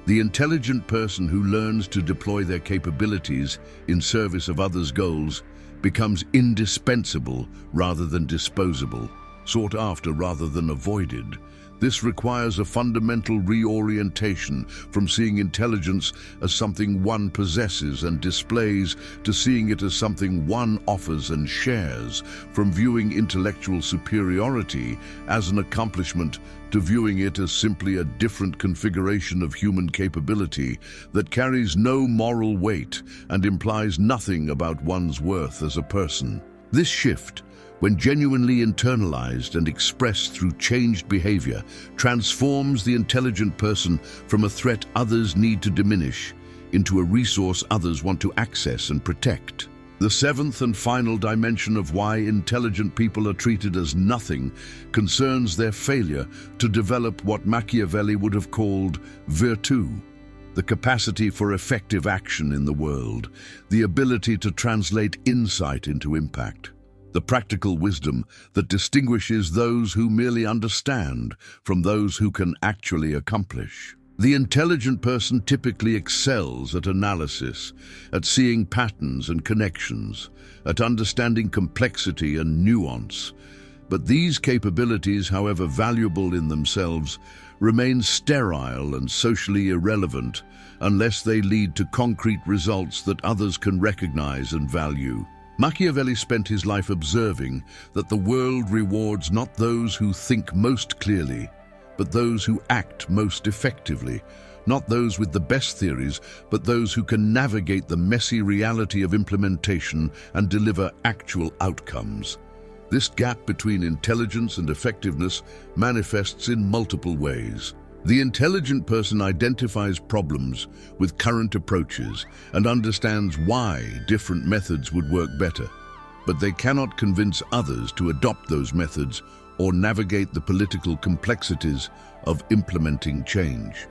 The intelligent person who learns to deploy their capabilities in service of others' goals becomes indispensable rather than disposable, sought after rather than avoided. This requires a fundamental reorientation from seeing intelligence as something one possesses and displays to seeing it as something one offers and shares, from viewing intellectual superiority as an accomplishment to viewing it as simply a different configuration of human capability that carries no moral weight and implies nothing about one's worth as a person. This shift, when genuinely internalized and expressed through changed behavior, transforms the intelligent person from a threat others need to diminish into a resource others want to access and protect. The seventh and final dimension of why intelligent people are treated as nothing concerns their failure to develop what Machiavelli would have called virtù, the capacity for effective action in the world, the ability to translate insight into impact. The practical wisdom that distinguishes those who merely understand from those who can actually accomplish. The intelligent person typically excels at analysis, at seeing patterns and connections, at understanding complexity and nuance. But these capabilities, however valuable in themselves, remain sterile and socially irrelevant unless they lead to concrete results that others can recognize and value. Machiavelli spent his life observing that the world rewards not those who think most clearly, but those who act most effectively, not those with the best theories, but those who can navigate the messy reality of implementation and deliver actual outcomes. This gap between intelligence and effectiveness manifests in multiple ways. The intelligent person identifies problems with current approaches and understands why different methods would work better, but they cannot convince others to adopt those methods or navigate the political complexities of implementing change.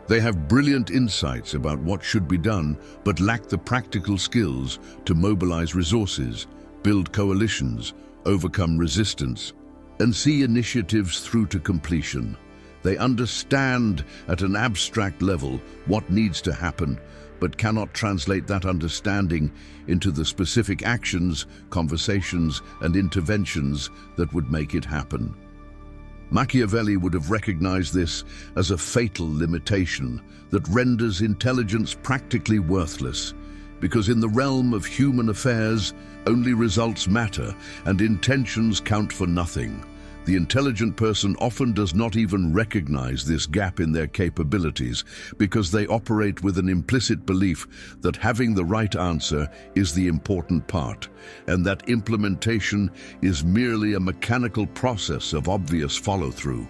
They have brilliant insights about what should be done, but lack the practical skills to mobilize resources, build coalitions, overcome resistance, and see initiatives through to completion. They understand at an abstract level what needs to happen, but cannot translate that understanding into the specific actions, conversations, and interventions that would make it happen. Machiavelli would have recognized this as a fatal limitation that renders intelligence practically worthless, because in the realm of human affairs, only results matter and intentions count for nothing. The intelligent person often does not even recognize this gap in their capabilities because they operate with an implicit belief that having the right answer is the important part, and that implementation is merely a mechanical process of obvious follow-through.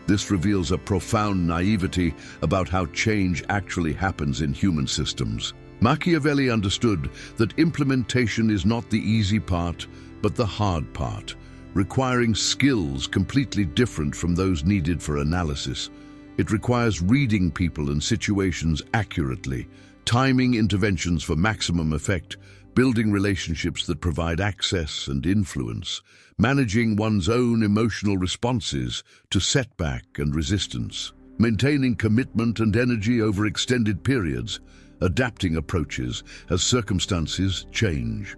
This reveals a profound naivety about how change actually happens in human systems. Machiavelli understood that implementation is not the easy part, but the hard part, requiring skills completely different from those needed for analysis. It requires reading people and situations accurately, timing interventions for maximum effect, building relationships that provide access and influence, managing one's own emotional responses to setback and resistance, maintaining commitment and energy over extended periods, adapting approaches as circumstances change.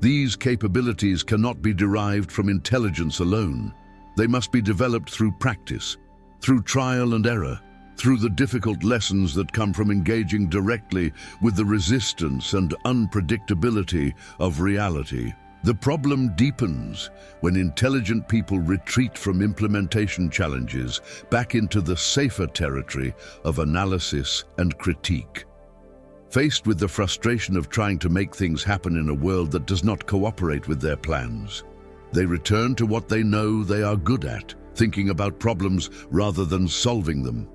These capabilities cannot be derived from intelligence alone. They must be developed through practice, through trial and error, through the difficult lessons that come from engaging directly with the resistance and unpredictability of reality. The problem deepens when intelligent people retreat from implementation challenges back into the safer territory of analysis and critique. Faced with the frustration of trying to make things happen in a world that does not cooperate with their plans, they return to what they know they are good at, thinking about problems rather than solving them,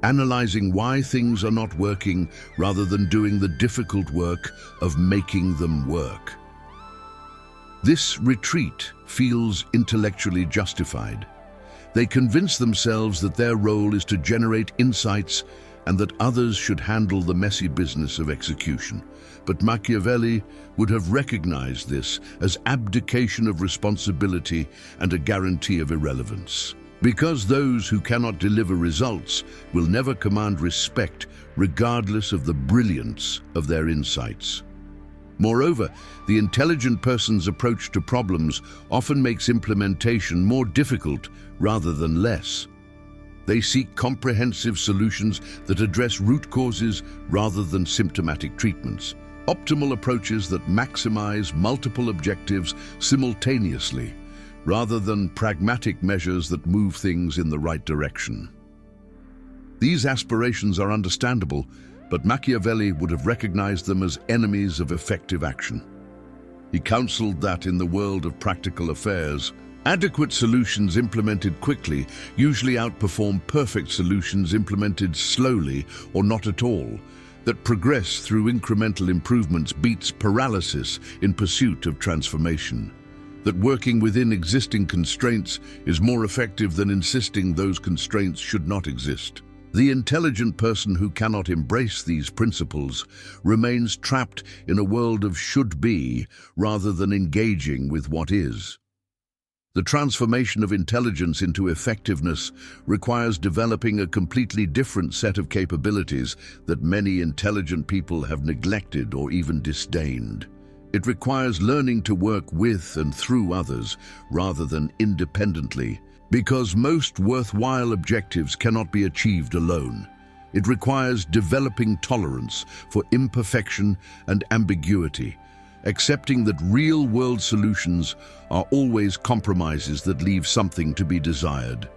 analyzing why things are not working rather than doing the difficult work of making them work. This retreat feels intellectually justified. They convince themselves that their role is to generate insights and that others should handle the messy business of execution. But Machiavelli would have recognized this as abdication of responsibility and a guarantee of irrelevance. Because those who cannot deliver results will never command respect regardless of the brilliance of their insights. Moreover, the intelligent person's approach to problems often makes implementation more difficult rather than less. They seek comprehensive solutions that address root causes rather than symptomatic treatments. Optimal approaches that maximize multiple objectives simultaneously, rather than pragmatic measures that move things in the right direction. These aspirations are understandable, but Machiavelli would have recognized them as enemies of effective action. He counseled that in the world of practical affairs, adequate solutions implemented quickly usually outperform perfect solutions implemented slowly or not at all, that progress through incremental improvements beats paralysis in pursuit of transformation, that working within existing constraints is more effective than insisting those constraints should not exist. The intelligent person who cannot embrace these principles remains trapped in a world of should-be rather than engaging with what is. The transformation of intelligence into effectiveness requires developing a completely different set of capabilities that many intelligent people have neglected or even disdained. It requires learning to work with and through others rather than independently, because most worthwhile objectives cannot be achieved alone. It requires developing tolerance for imperfection and ambiguity, accepting that real-world solutions are always compromises that leave something to be desired.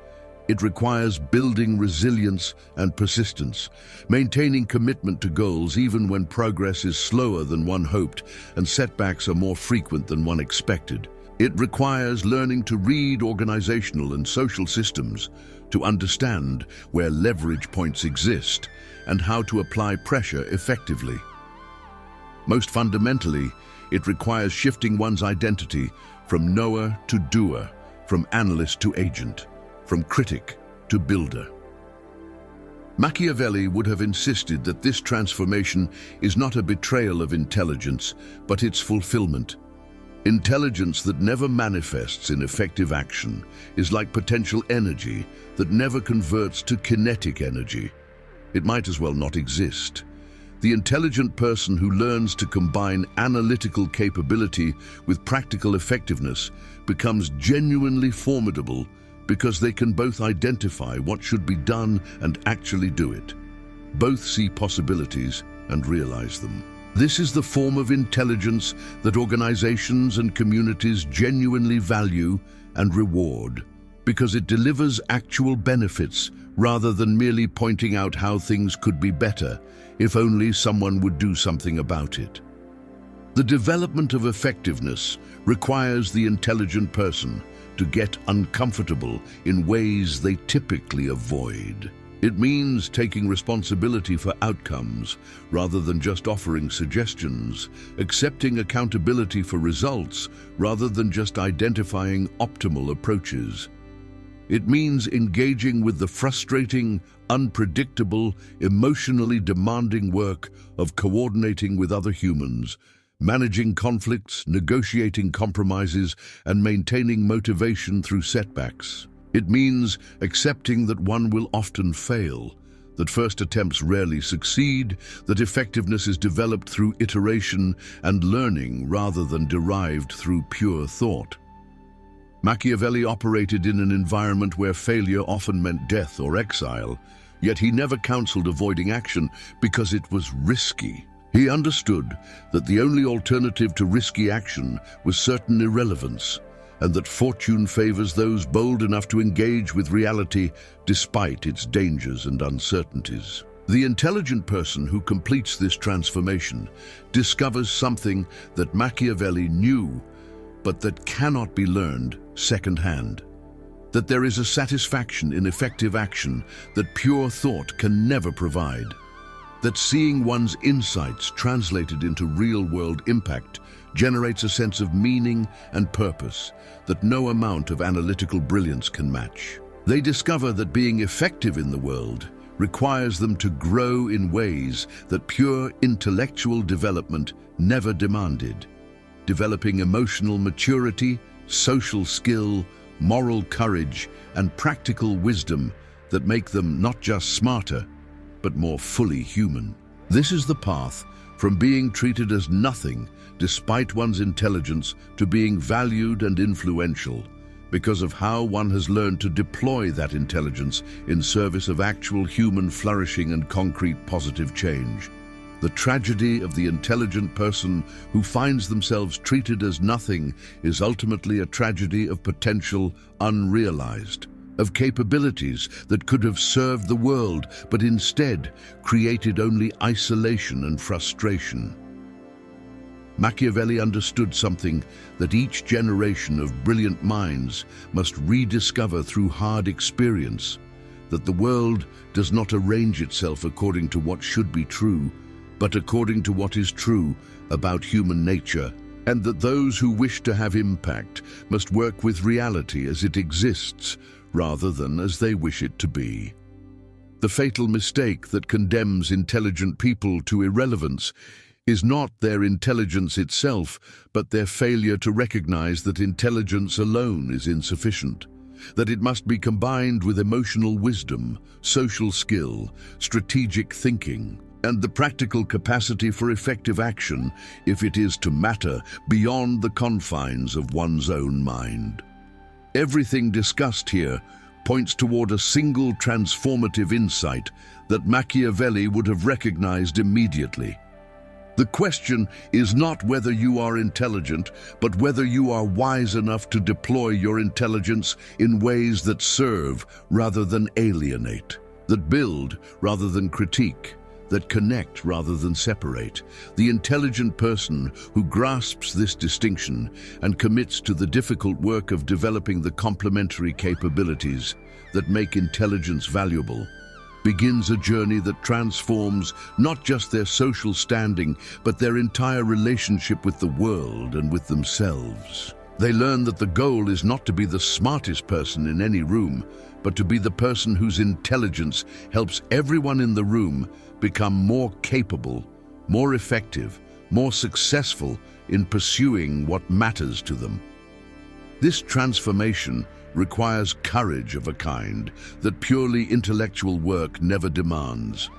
It requires building resilience and persistence, maintaining commitment to goals even when progress is slower than one hoped and setbacks are more frequent than one expected. It requires learning to read organizational and social systems, to understand where leverage points exist and how to apply pressure effectively. Most fundamentally, it requires shifting one's identity from knower to doer, from analyst to agent, from critic to builder. Machiavelli would have insisted that this transformation is not a betrayal of intelligence, but its fulfillment. Intelligence that never manifests in effective action is like potential energy that never converts to kinetic energy. It might as well not exist. The intelligent person who learns to combine analytical capability with practical effectiveness becomes genuinely formidable because they can both identify what should be done and actually do it. Both see possibilities and realize them. This is the form of intelligence that organizations and communities genuinely value and reward, because it delivers actual benefits rather than merely pointing out how things could be better if only someone would do something about it. The development of effectiveness requires the intelligent person to get uncomfortable in ways they typically avoid. It means taking responsibility for outcomes rather than just offering suggestions, accepting accountability for results rather than just identifying optimal approaches. It means engaging with the frustrating, unpredictable, emotionally demanding work of coordinating with other humans, managing conflicts, negotiating compromises, and maintaining motivation through setbacks. It means accepting that one will often fail, that first attempts rarely succeed, that effectiveness is developed through iteration and learning rather than derived through pure thought. Machiavelli operated in an environment where failure often meant death or exile, yet he never counseled avoiding action because it was risky. He understood that the only alternative to risky action was certain irrelevance, and that fortune favors those bold enough to engage with reality despite its dangers and uncertainties. The intelligent person who completes this transformation discovers something that Machiavelli knew, but that cannot be learned secondhand. That there is a satisfaction in effective action that pure thought can never provide. That seeing one's insights translated into real-world impact generates a sense of meaning and purpose that no amount of analytical brilliance can match. They discover that being effective in the world requires them to grow in ways that pure intellectual development never demanded, developing emotional maturity, social skill, moral courage, and practical wisdom that make them not just smarter, but more fully human. This is the path from being treated as nothing despite one's intelligence to being valued and influential because of how one has learned to deploy that intelligence in service of actual human flourishing and concrete positive change. The tragedy of the intelligent person who finds themselves treated as nothing is ultimately a tragedy of potential unrealized, of capabilities that could have served the world, but instead created only isolation and frustration. Machiavelli understood something that each generation of brilliant minds must rediscover through hard experience, that the world does not arrange itself according to what should be true, but according to what is true about human nature, and that those who wish to have impact must work with reality as it exists, rather than as they wish it to be. The fatal mistake that condemns intelligent people to irrelevance is not their intelligence itself, but their failure to recognize that intelligence alone is insufficient, that it must be combined with emotional wisdom, social skill, strategic thinking, and the practical capacity for effective action if it is to matter beyond the confines of one's own mind. Everything discussed here points toward a single transformative insight that Machiavelli would have recognized immediately. The question is not whether you are intelligent, but whether you are wise enough to deploy your intelligence in ways that serve rather than alienate, that build rather than critique, that connect rather than separate. The intelligent person who grasps this distinction and commits to the difficult work of developing the complementary capabilities that make intelligence valuable begins a journey that transforms not just their social standing, but their entire relationship with the world and with themselves. They learn that the goal is not to be the smartest person in any room, but to be the person whose intelligence helps everyone in the room become more capable, more effective, more successful in pursuing what matters to them. This transformation requires courage of a kind that purely intellectual work never demands.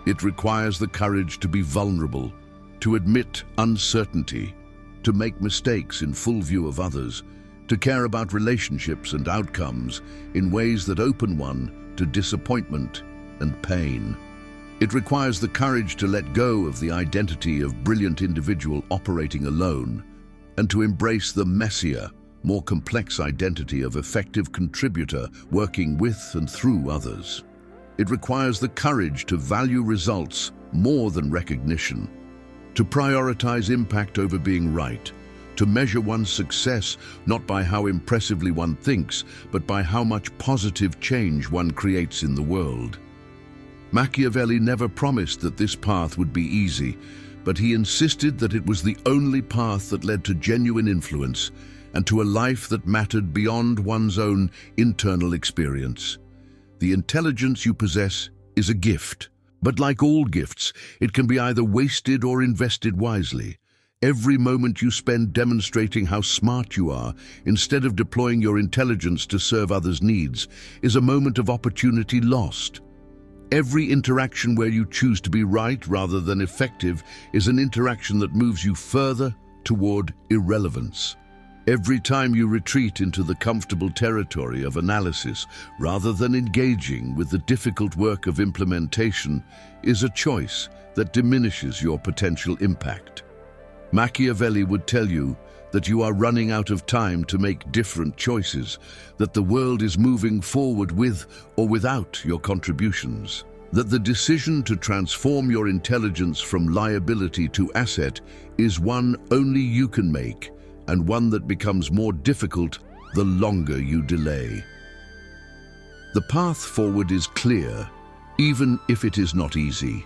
It requires the courage to be vulnerable, to admit uncertainty, to make mistakes in full view of others, to care about relationships and outcomes in ways that open one to disappointment and pain. It requires the courage to let go of the identity of brilliant individual operating alone and to embrace the messier, more complex identity of effective contributor working with and through others. It requires the courage to value results more than recognition, to prioritize impact over being right, to measure one's success not by how impressively one thinks, but by how much positive change one creates in the world. Machiavelli never promised that this path would be easy, but he insisted that it was the only path that led to genuine influence and to a life that mattered beyond one's own internal experience. The intelligence you possess is a gift, but like all gifts, it can be either wasted or invested wisely. Every moment you spend demonstrating how smart you are, instead of deploying your intelligence to serve others' needs, is a moment of opportunity lost. Every interaction where you choose to be right rather than effective is an interaction that moves you further toward irrelevance. Every time you retreat into the comfortable territory of analysis rather than engaging with the difficult work of implementation is a choice that diminishes your potential impact. Machiavelli would tell you that you are running out of time to make different choices, that the world is moving forward with or without your contributions, that the decision to transform your intelligence from liability to asset is one only you can make, and one that becomes more difficult the longer you delay. The path forward is clear, even if it is not easy.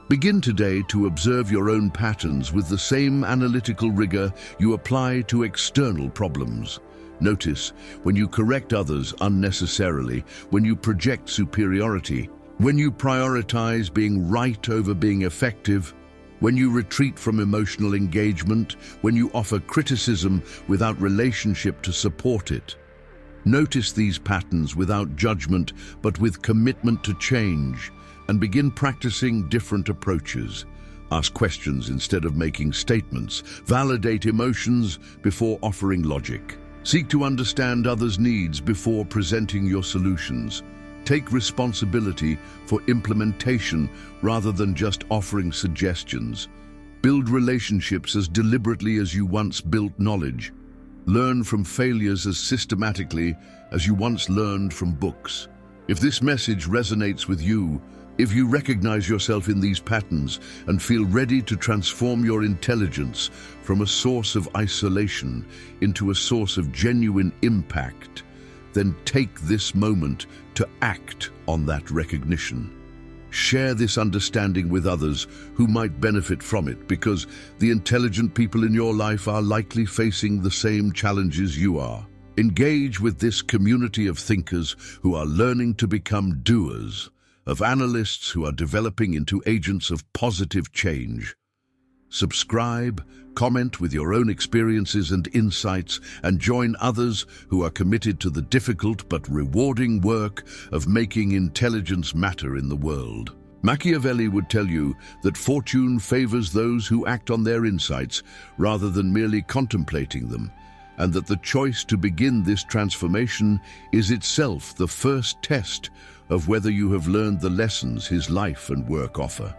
Begin today to observe your own patterns with the same analytical rigor you apply to external problems. Notice when you correct others unnecessarily, when you project superiority, when you prioritize being right over being effective, when you retreat from emotional engagement, when you offer criticism without relationship to support it. Notice these patterns without judgment, but with commitment to change, and begin practicing different approaches. Ask questions instead of making statements. Validate emotions before offering logic. Seek to understand others' needs before presenting your solutions. Take responsibility for implementation rather than just offering suggestions. Build relationships as deliberately as you once built knowledge. Learn from failures as systematically as you once learned from books. If this message resonates with you, if you recognize yourself in these patterns and feel ready to transform your intelligence from a source of isolation into a source of genuine impact, then take this moment to act on that recognition. Share this understanding with others who might benefit from it, because the intelligent people in your life are likely facing the same challenges you are. Engage with this community of thinkers who are learning to become doers, of analysts who are developing into agents of positive change. Subscribe, comment with your own experiences and insights, and join others who are committed to the difficult but rewarding work of making intelligence matter in the world. Machiavelli would tell you that fortune favors those who act on their insights rather than merely contemplating them, and that the choice to begin this transformation is itself the first test of whether you have learned the lessons his life and work offer.